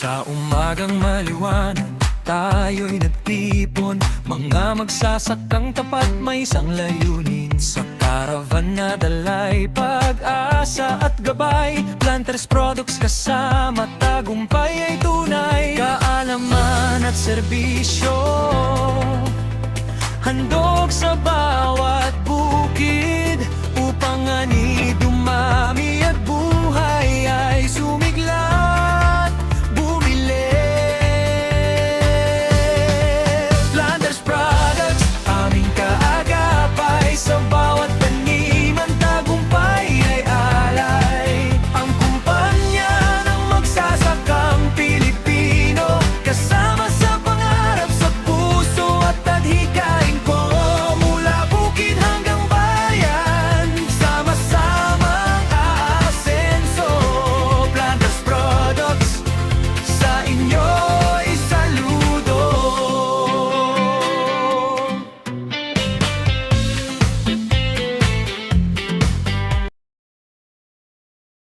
Sa umagang maliwanag, tayo'y nagtipon. Mga magsasakang tapat, may isang layunin. Sa caravan na dalay pag-asa at gabay, Planters Products kasama tagumpay ay tunay. Kaalaman at serbisyo, handog sa bawat